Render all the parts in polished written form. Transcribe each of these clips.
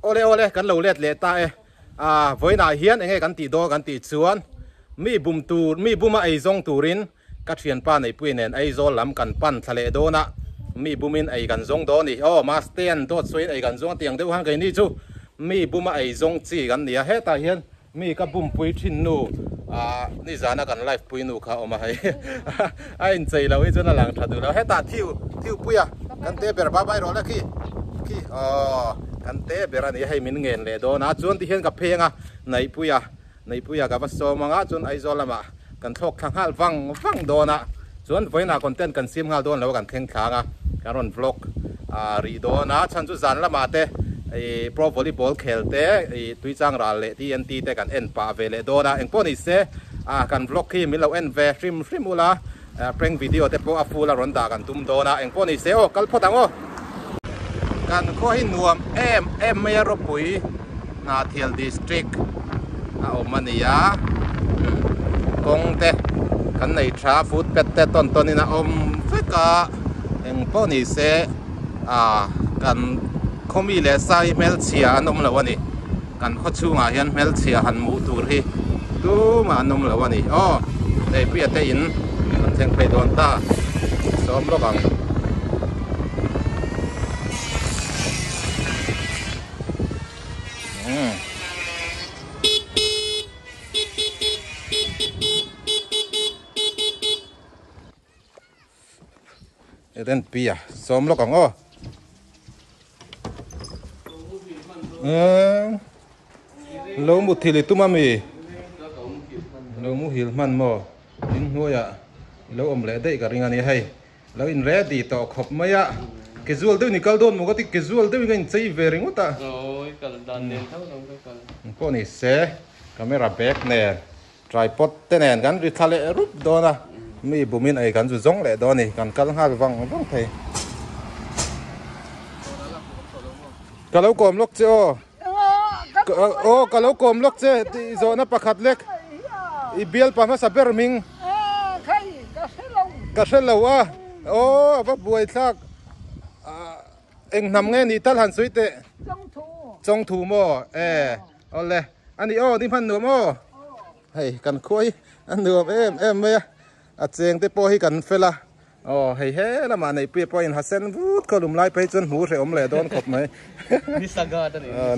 ole kan lo let le ta e voi na hian enge kan ti do kan ti chuan mi buma ei zong turin ka thian pa nei puinen ei zo lam kan pan thale do na mi bumin ei kan zong do ni ma stand dot soin ei kan zong tiang deuh hang kai ni chu mi buma ei zong chi kan nia he ta hian mi ka bum pui thin nu ni zana kan life pui nu kha oma hai ai in chei lo i chuna lang thadu lo he ta thiu puya kan te ber ba bai ro la ki kan te ber ani hei min ngen le do na chuan ti hian ka phenga nei puya ka va so manga chun ai zo lama kan thok thang hal wang do na chuan voina content kan sim ngal don lo kan theng thanga karon vlog ri do na chan chu zan lama te pro volleyball khelte tui chang ral le TNT te kan en pa ve le do na engpo ni se kan vlog khi mi lo en ve shrim ula prank video te po a full a ron da kan tum do na engpo ni se kal photango kan ko hi nuam em me ro pui na THIL district omania kong te kan nei tha food pet te ton ina feka engpo ni se kan khomi le sai mel chia anom lawani kan kho chunga hian mel chia han mu tur hi tu ma anom lawani nei pia te in kan theng pe don ta som lo bang eden pia som lo kang lo mu thili tuma mi lo mu hil man mo in hoya lo le dei ka ringa ni hai lo in ready to khop maya casual de nikal don mo gati casual de ngai chei ve ringota rồi cần đàn nền thâu đồng cần ko ni se camera back ne tripod te nen kan ri thale rup do na mi bumin ai kan zu zong le do ni kan kal ha wang thei kalau kom lok che kalau kom lok che ti zona pakhat lek i bial pa ma saber ming ka selo va buai thak eng nam nge ni tal han suite chong thu mo ole ani ni phan nu mo hei kan khoi an nu em me a cheng te po hi kan fela hei he la ma nei pe point hasen vut ko lum lai pe chun hu re om le don khop mai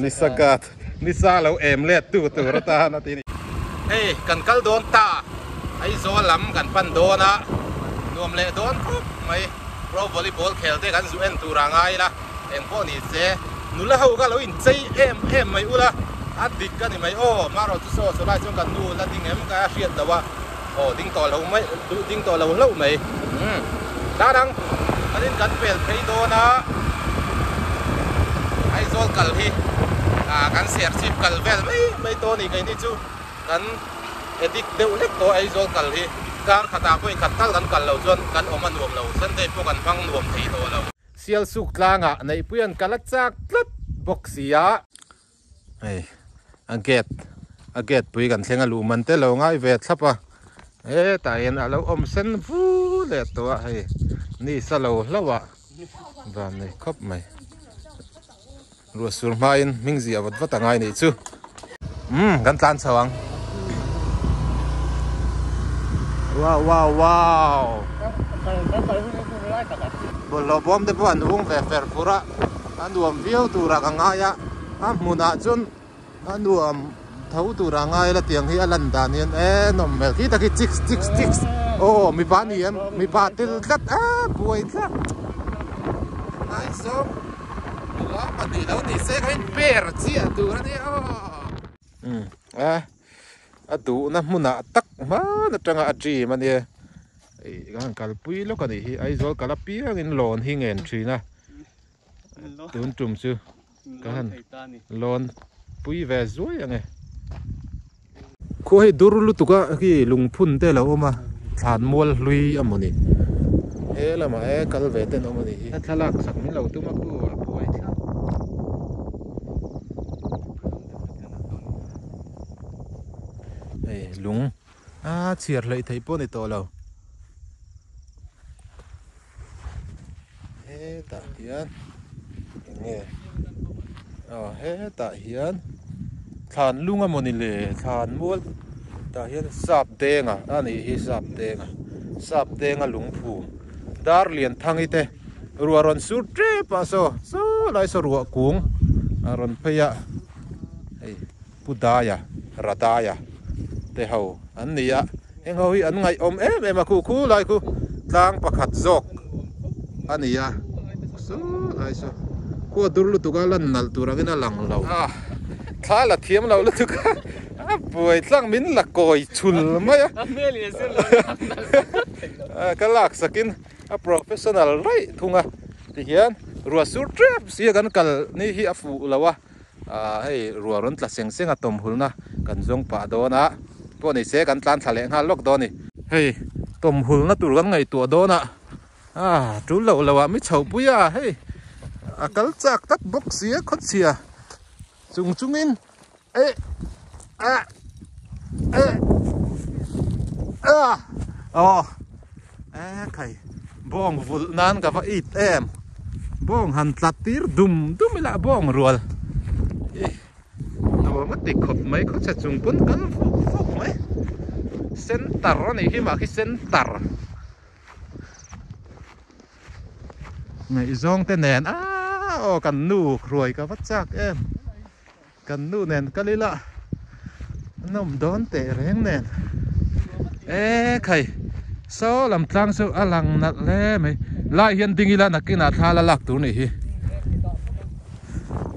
nisagat nisa lo em le tu ra ta na ti ni hei kan kal don ta ai zo lam kan pan do na nuam le don khop mai pro volleyball khelte kan zu en tu ra ngai la eng po ni se nu la ho ga lo in chei em mai ula adik kan ni mai ma ro chu so lai chung kan nu la ding em ka riat da wa ding to lo mai ding to lo mai da dang anin kan pel thei do na ai zol kal hi kan ser chip kal vel mai to ni kai ni chu kan edik deu lek to ai zol kal hi kar khata ko khat tal kan kal lo chon kan oman nuam lo san te po kan phang nuam thei to lo SIALSUK TLANG NEIHPUIA kalachak tlat boxia aget pui kan thlenga lu man te lo ngai ve thlapa ta en alo om sen vu le to ni salo hlawa van nei khop mai ru sur main mingzi awat wat angai nei chu kan tlan chawang wow bolo bom de bon wong ve fer pura anuam viau tu ra ngaya muna chun anuam thau tu ra ngai la tiang hi alan dan hian nom mel ki ta ki chicks mi pa ni em mi pa til kat buai tla ai so la pa ni lo ni se kain per chi tu ra ni atu na muna tak ma na tanga aji mani gan kalpui lo ka ni hi ai zol kala piang in lon hi ngen thina tun tum chu kan lon pui ve zui ange ko he durlu tuka ki lungphun te lo ma than mol lui amoni lama kal ve te no mani hi thalak sak min lo tu ma ku buai tha lung chiar lei thei po ni to lo ta hian he ta hian than lunga monile than mul ta hian sap denga ani hi sap denga lungphum dar lian thangi te ruaron su tre pa so lai so ruwa kung aron pheya ei pudaya radaya te ho an nia eng ho hi an ngai om em a khu lai khu tlang pakhat zok ania so lai so ko durlu tugalan nal turangina lang lo thala thiam lo lu tuka boi tlang min la koi chul maya kalak sakin a professional right thunga ti hian ruwa sur trap sia kan kal ni hi afu lawa hei ruwa ron tla seng seng atom hulna kan zong pa dona po ni se kan tlan thale nga lok doni hei tom hulna tur kan ngai tu dona tu lo lawa mi chho puya hei akal chak tak box sia khot sia chungin khai bong vul nan ka va it em bong han tlatir dum ila bong rual no ma ti khop mai kho cha chung pun kan fok mai center ni hi ma hi center ngai zong te nen kan nu khroi ka va chak em kan nu nen kalila nom don te reng nen khai so lam tlang so alang nat le mai lai hian dingila nakina thala lak tur ni hi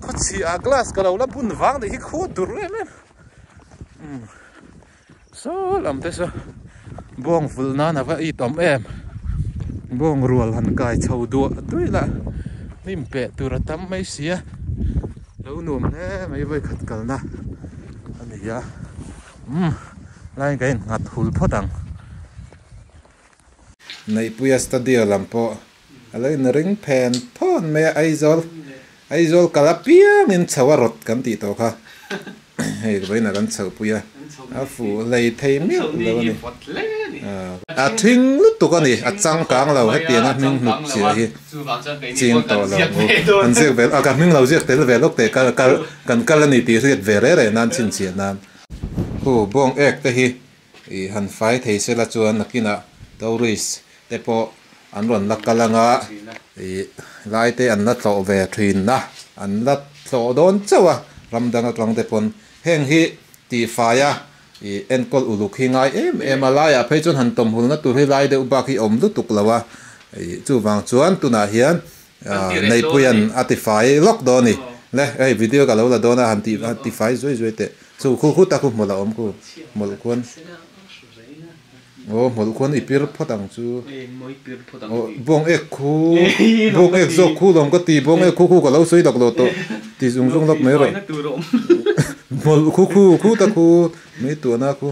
khachi a glass ka lo la bun wang ni hi khu tur le me so lam te so bong ful na na va i tom em bong rual han kai chho du tuila nim pe tur tam mai sia lo num ne mai voi khat kal na ani ya lai kai ngat hul photang NEIHPUIA studio lampo alai na ring pen phon me aizol kalapia min chawarot kan ti to kha hei bai na kan chau puya afu lei thei mi lo ni thing lu tu ka ni achang kang lo he pianga ming nuk chi hi ching to lo an je vel ka ming lo je tel velok te kan kalani ti riat vere nan chin chi nan hu bong ek te hi I han fai thei se la chuan nakina tourist te po an ron lakalanga lai te an la tlo ve thin na an la tlo don chawa ramdang atlang te pon heng hi ti faya enkol uluk hi ngai em alaya phei chon han tom hulna tur hi lai de ubak hi om lu tuk lawa chu wang chuan tuna hian NEIHPUIAN atifai lok doni le video ka lo la dona han ti atifai zoi te chu khu ta khu mola om ku mol kon mol kon ipir photang chu bong ek zo khu lom ko ti bong ek khu ko lo soi lok lo to ti zung lok mai ro mol khu ta khu me tu na khu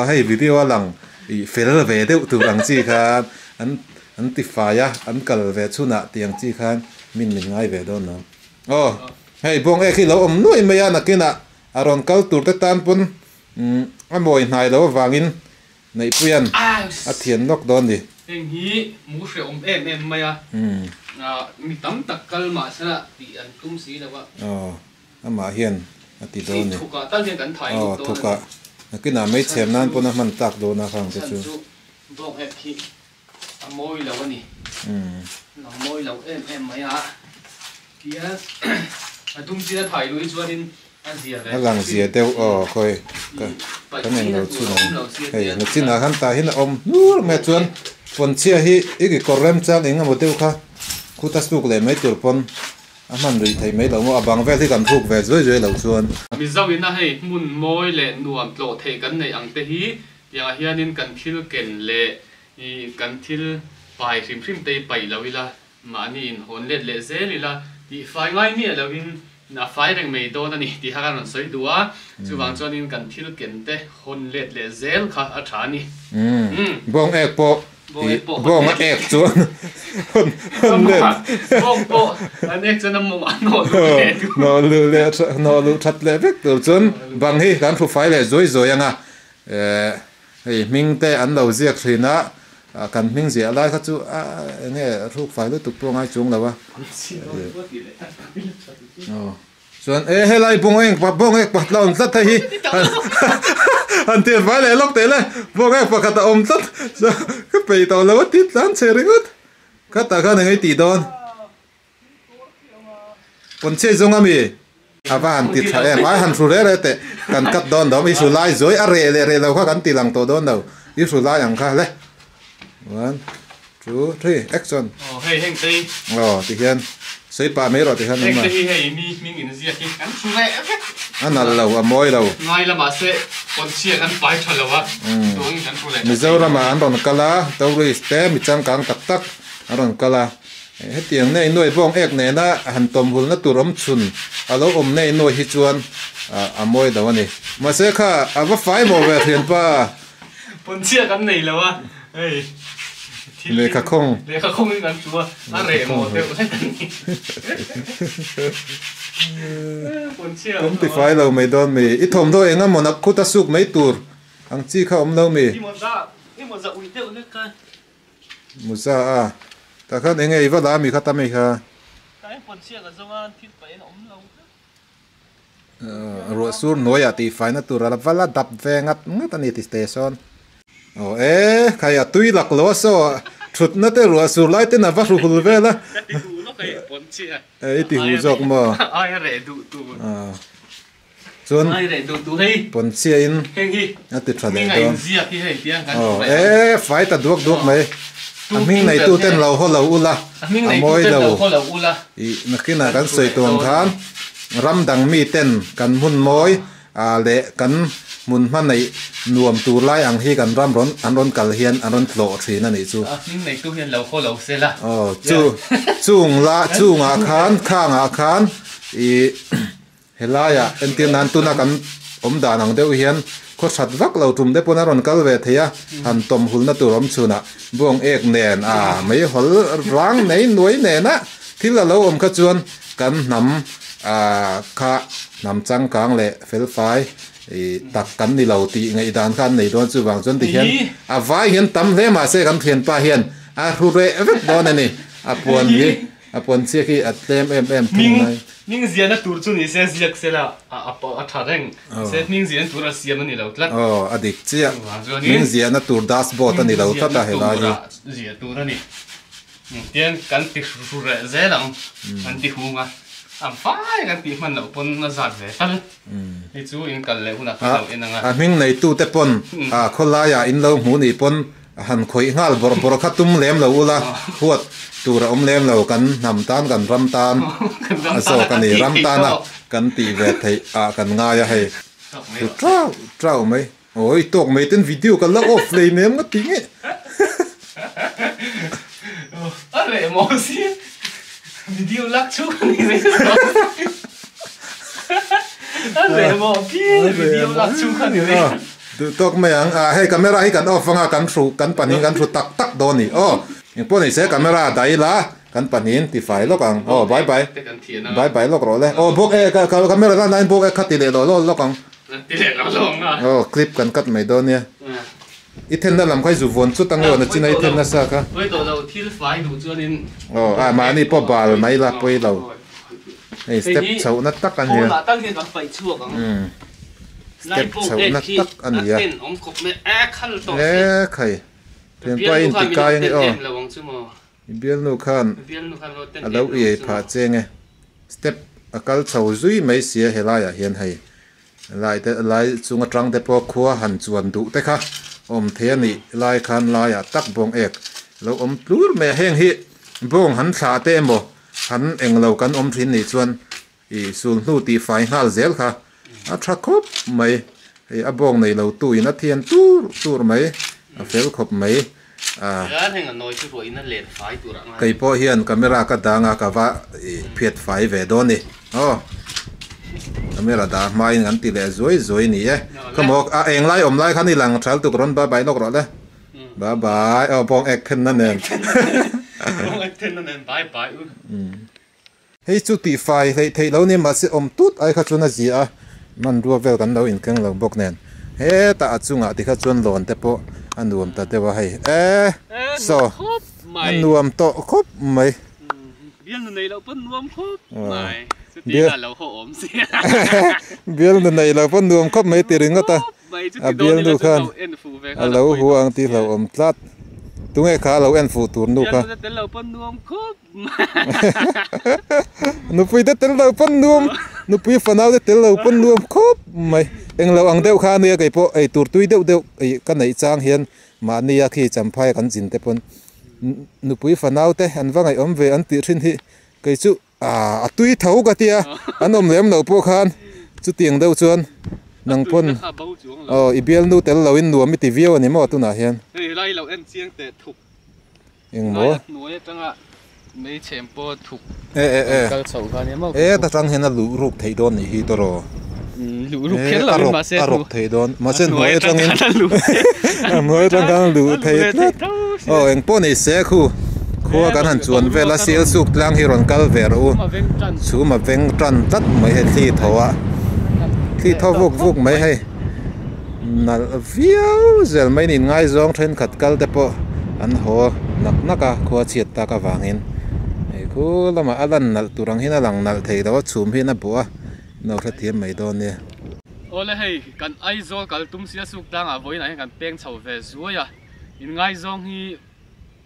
hei video lang I fel ve de tu ang chi khan an ti faya an kal ve chuna tiang chi khan min ngai ve don na hei bong ek hi lo om noi me ya nakina aron kal tur te tan pun amoi nai lo wangin NEIHPUIAN athian lok don ni eng hi mu hre om em maya mi tam tak kal ma sala ti an tum si lawa ama hian ati do ni thuka tan hian kan thai do thuka nakina mai chem nan pona man tak do na khang te chu bong ek hi amoi lawa ni amoi law em maya kia atum si na thai lui chuanin lang zia deu khoi ka neng lo chu no hei na china han ta hin om nur me chuan pon chia hi igi korrem chang enga mo deu kha khuta stuk le mai tur pon aman ri thai mai lo mo abang vel hi kan thuk ve zoi lo chuan mi zawin na hei mun moi le nuam tlo thei kan nei ang te hi ya hianin kan thil ken le I kan thil pai hrim te pai lawila mani in hon le zelila ti fai ngai ni lawin na fai reng mei do na ni ti hakan on soi duwa chuwang chuanin kan thil ken te hon le zel kha a thani bong ek po bong ek chuan hon le bong po an ek chuan mo no lu that le vek tur chuan bang hi kan thu fai le zoi anga hei ming te an lo ziak thrina kan ming zia lai kha chu nge thuk fai lu tuk po ngai chung lawa xuân ê lại bông anh bắt lòng rất thấy anh tiền phải lại lúc thế này bông anh bắt cả ôm rất cái bể tàu lâu tít lắm chơi đấy hết các ta cái này tỷ đòn còn chơi giống am gì và tít phải em ai hắn sủi đấy thế cần cắt đòn đó mới sủi lại rồi à rề lâu khác cần tít lằng tổ đòn đâu ít sủi lại ăn khác đấy 1 2 3 action hey heng tây thì hiện xây pa mấy rồi thì hiện heng tây hey mi nghìn gì cái ăn sủi lẹ anh là lâu à môi lâu ngay là mà sẽ còn chia ăn phải thật là vợ tôi ăn sủi lẹ mình giàu là mà anh đòn cala tàu rồi té mình trang càng cắt tắc anh đòn cala hết tiếng này nuôi bông ếch này na hành tôm hùn nó tụt ấm chun alo này nuôi hít chuan môi đâu này mà sẽ khá vấp phải mồ về thiền pa còn chia cái này là vợ hey lệ khắc không cái ăn chua ăn rẻ mồ đều hết còn chia cũng thì phải lâu mấy đòn mì ít thòm thôi anh em nó cút ta sụp mấy tụt ăn chi không lâu mì một giờ à ta khát anh ấy vất vả mì khát ta mì khá rồi xuống nói à thì phải nó tụt ra vắt là đập về ngắt anh ấy thì station ê khai à tuy lạc lúa so chút nó tới rồi xuống lại tới là vắt rùi về là ê thì hú dọc mà ai rẻ đủ chun ai rẻ đủ hay bún chia in nó từ trở lại đó ê phải ta đuốc mấy mình này tu tên lầu lâu ula môi lầu nó khi nàoกันsợi tuồng khán răm đằng mi tênกันhun môi lệกันmun man này nuông tu lai ang hiกันrăm rón anh rón cào hiền anh rón lộ thì nó này chú mình này tu hiền lâu xe la chú chung la chung khán khang khán helaya en tin an tu na kan đàn ang deuh hiền có sát vác lâu trùm đấy, bọn nó còn cắt về thế à, hành tôm hùn nó tụi chun à, buông ếch nền mấy hol rang này nuôi nền á, thì là lâu cắt chuan, cắn nắm khá nắm trắng cáng lệ phèn phai, tắc cắn đi lâu tị ngày đàn khăn này đoan chú vàng chuan thì hiền, vai hiền tắm thế mà sẽ cắn hiền pa hiền, ru rệ vết đó này, buồn xe khi tem em thùng này mình diễn nó tour chung thì sẽ giặc sẽ là thà rằng sẽ mình diễn tour là xiêm nó lâu lắm adik chia mình diễn nó tour dashboard nó lâu thật là hay là diễn tour này tiền cắn tịch sưu rẻ dễ lắm cắn tịch hùng phải cắn tịch mình lâu pon nó giặt dễ thật thì chú in cắn lệ cũng là lâu in năng mình này tu te pon khol la in lâu muốn đi pon han khoi ngal bor khát tum lem lâu la huat tu ra lem lâu kan nam tan kan ram tan so kan ni ram tan kan ti ve thei kan nga ya hay tu trao mấy ôi tok mấy tên video kan la off play nem ngat ting are mo si video lak chu ni me are mo pi video lak chu kan ni tu tok mấy ang hay camera hay kan off nga kan su kan panin kan su tak do ni những bọn này sẽ camera đẩy lá căn bản hiện thì phải lúc càng bye bye lúc rồi đấy bốc camera ra này bốc cắt tỷ lệ rồi lúc càng clip cần cắt mấy đôi nha ít thêm là làm cái dù vốn chút tăng rồi nó chỉ này thêm là sao cả mà này bỏ bal mấy là quay đầu này step xấu nó tắc anh nhỉ step xấu nó tắc anh nhỉ khay tiền quay thì cay nghe biên nụ khan lâu ye phá chê nghe step akal chầu duy mấy xía hay lại hiền hay lại chung trăng để po khua hành chuan đủ thế khác thế này lại khan lại tắc bông ếch lâu lúr mẹ heng hi bông hắn xả tê mồ hắn eng lâu căn thiên này chuan xuân lu tì phải hal zel kha thắc khop mấy bông này lâu tuổi nó thiên tu mấy phèo khop mấy cái po hiền camera cả đàng cả vạ phiệt phải về đó nè camera đã mai ngắn tỷ lệ rồi nè có một anh lại lại khán đi làng trái tụ rôn bye bye nó rồi đấy bye bye bong action nè hey chú tỷ phải thấy lâu nè mà sẽ tút ai khát chun gì man đua về gần đâu in keng lòng bốc nè hey ta chung thì khát chun lon te po anh nuông ta te wa hay so anh nuông to khop mấy biên này đâu vẫn nuông khop mày bia lâu hộ ốm gì bia lần này là phân nuông khắp mấy tiền ngất ta bia lu khan lâu huang thì lâu ôm tát tung nghe khá lâu en phụ tuần nu kha nu pui tết lâu phân nuông nu pui phần nào tết lâu phân nuông khóc mày anh lâu ăn đeo kha nia cái bộ ai tụt tui đeo cái này trang hiền mà nia khi chăm phai cái gì tết pon nu pui phần nào tết anh vang ai ôm về anh tiệt sinh hi cái chú tui thấu cái tia anh ôm lem lâu po khan chú tiếng đâu chuan nang pon ibiel nu tel lo in nuam mi ti viu ani mo tu na hian lai lo en chiang te thuk eng mo nuai tanga mấy chém po thuk cái sầu cái này mà ta trang hian a lu ruk thei don ni hi to ro lu ruk khen lo ma se ruk thei don ma se nuai trang in nuai trang kan lu thei eng po nei se khu khua kan han chuan vela SIALSUK tlang hi ron kal ver u chu ma veng tran tat mai he thi thowa thi tho vuk mai hay na viau zel mai nin ngai zong then khat kal te po an ho nak a khua chiat ta ka wangin ei khu lama alan nal turang hin alang nal thei do chum hin a bua no tha thiam mai don ne ole hei kan ai zo kal tum SIALSUK tang a voina kan peng chho ve zuaya in ngai zong hi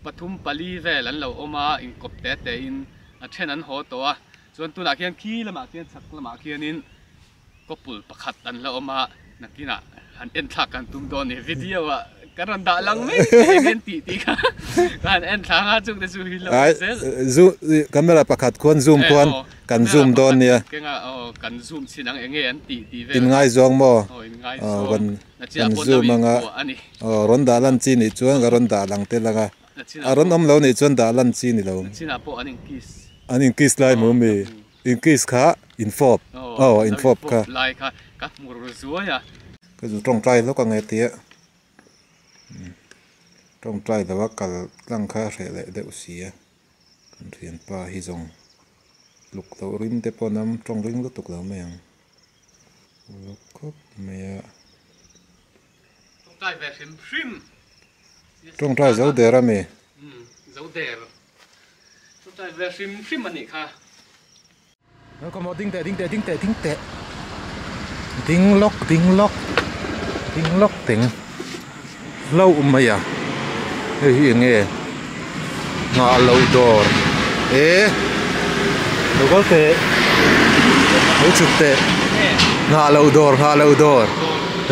pathum pali ve lan lo oma in kop te in a then an ho to a chuan tu na khian khi lama khian chak lama khian in kopul pakhat an la oma nakina han en thak kan tum don ni video a karan da lang me gen ti ka kan en thanga chung de chu hi lo zoom camera pakhat khon zoom khon kan zoom don nia kenga kan zoom sinang enge an ti ve in ngai zong mo in ngai zong kan zoom anga ron da lan chi ni chuan ga ron da lang te langa aron om lo ni chuan da lan chi ni lo china po aning kiss lai mo me in kiss kha in fob in fob kha lai kha ka mur zuaya cái dù trồng trai nó còn nghe tiếng trồng trai là bác cả lăng khá sẽ lại đậu xía còn thuyền pa hi dòng lục tàu rim te po năm trồng rim lúc tục lâu mèng lục cốc mẹ trồng trai dấu đè ra mẹ dấu đè trồng trai về phim mà nị kha nó có một tiếng tệ tiếng lóc tiếng lâu mày à hey nghe ngã lâu đỏ đâu có thể đâu chụp tệ ngã lâu đỏ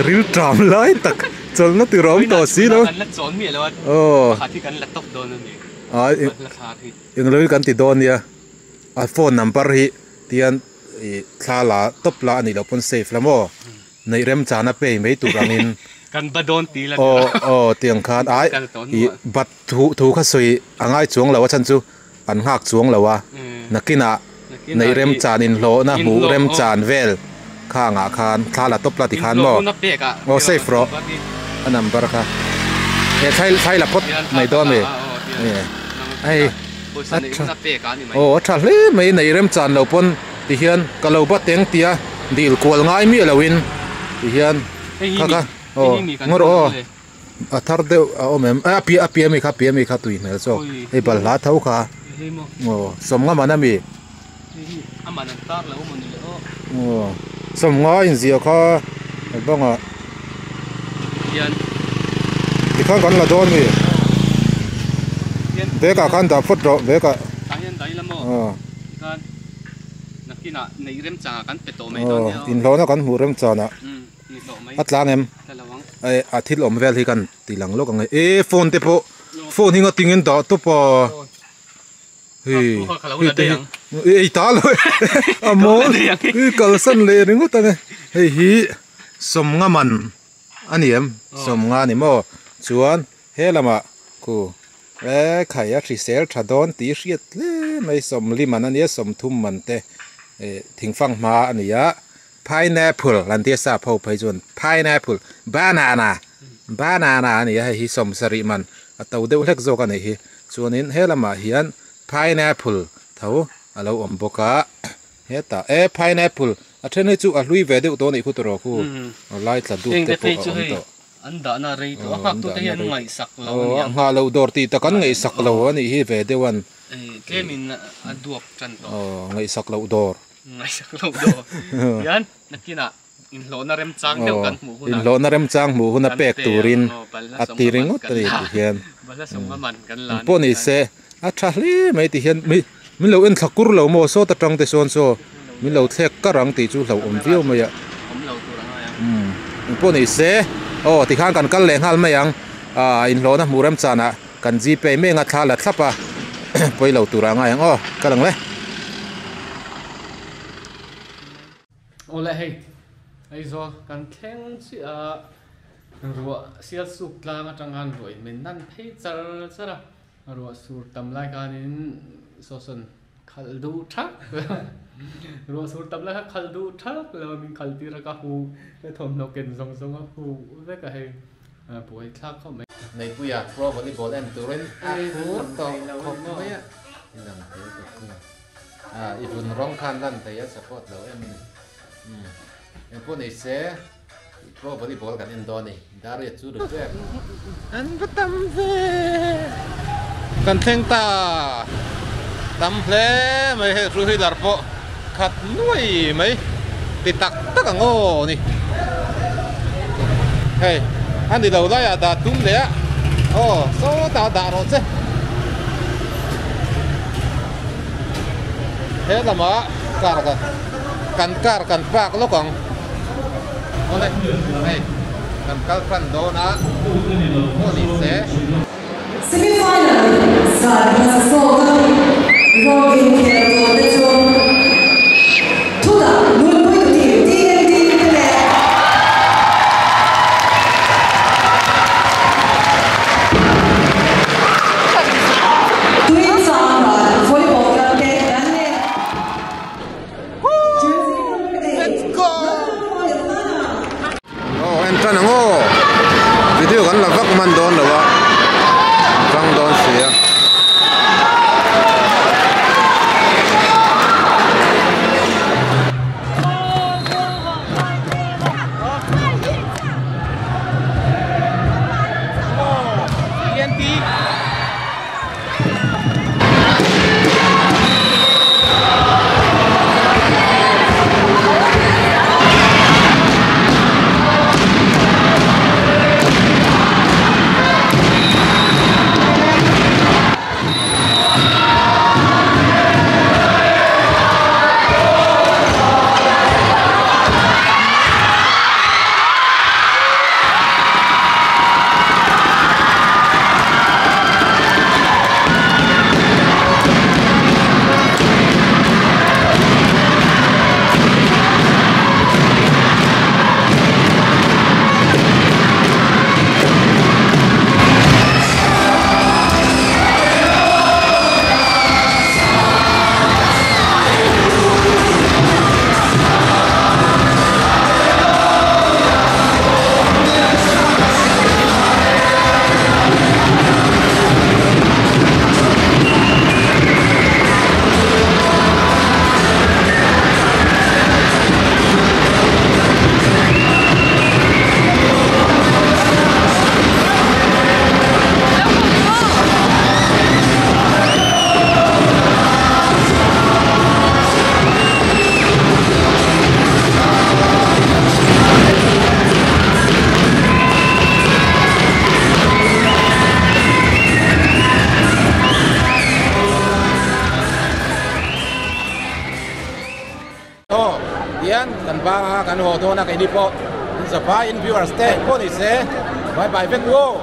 rìu tràm lái tắc chọn nó từ rõm to xí đâu thì cần là tốc đồn những lời cần thì đồn nha phone number hi tiền thà là top là anh đọc phone safe lắm ô này rem chana pe mấy tụ rằng in kan badon ti la tiếng khan ai bắt thu khá soi anh ai chuông là chân chu anh hạc chuông là wa nakina này rem chan in lo na mu rem chan vel kha nga khan thà là top là thì khan mo safe ro anh number kha thay là pot này đó mày ai thà lấy mấy này rem chan lâu pon thì hiền cả lâu bắt tiếng tia deal call ngay mi là win thì hiền kha ngor thar deu mem apia mi kha tui mel so ei bal la thau kha som nga mana mi amana tar la umon le som nga in zia kha banga hiền thì kha kan la don mi ve ka kan da phot ro ve ka hiền dai la mo kan nakina nei rem cha kan peto mai don in lo na kan mu rem cha na atlang em ATHIL om vel hi kan tilang lo kan phone te po phone hinga tingin da to pa hi ta lo amo kal san le ringu ta hi som nga man ani em som nga ni mo chuan helama ku khaya thi sel thadon ti riat le mai som liman ani som thum man te thingfang ma ania pineapple lan tia sa phau phai chun pineapple banana ani hi som sari man atau deuh lek zo kan hi chuanin helama hian pineapple tho alo om boka heta pineapple a then chu a hlui ve deuh to nei khu toro khu lai tla du te po to an da na rei to hak tu te hian ngai sak lo nga lo dor ti ta kan ngai sak lo ani hi ve dewan kemin a duak chan to ngai sak lo dor ngay sắc lâu đồ yan nakina in lo na rem chang deu kan mu huna in lo na rem chang mu huna pek turin atiring ot ri hian bala songa man kan lan po ni se a thali mai ti hian mi lo en thakur lo mo so ta tang te son so mi lo thek ka rang ti chu lo om viu mai ya om lo tu rang ya po ni se ti khan kan kal leng hal mai yang in lo na mu rem chana kan ji pe me nga thala thlapa poi lo tu ranga yang kalang le ole hey ai zo kan theng chi a ruwa SIALSUK tlang atangan roi men nan phei char chara ruwa sur tam lai kanin soson khaldu thak ruwa sur tam lai khaldu thak lo min khalti ra ka hu thom no ken zong zong hu ve ka he poi thak ko me NEIHPUIA pro volleyball and turin aku to khop mai ya nang te ko ibun rong khan dan te ya support lo em po ni se pro volleyball kan indoor ni dari chu de pe an patam ve kan theng ta tam ple mai he ru hi dar po khat nuai mai ti tak tak ngo ni hey anh đi đâu đây à? Đã tung đấy á. Số đã rồi chứ. Thế là mà cần bạc lúc còn. Đây, đây, cần các phần đó nó. Cô đi sẽ. Semi-final saat Meksiko Rogi Kierto Tuda 0 poin tim TLANG video kan la vak man don lawa vang don sia Yan kan ba kan ho to na kay ni po sa pa in viewers te po ni se bye bye vet go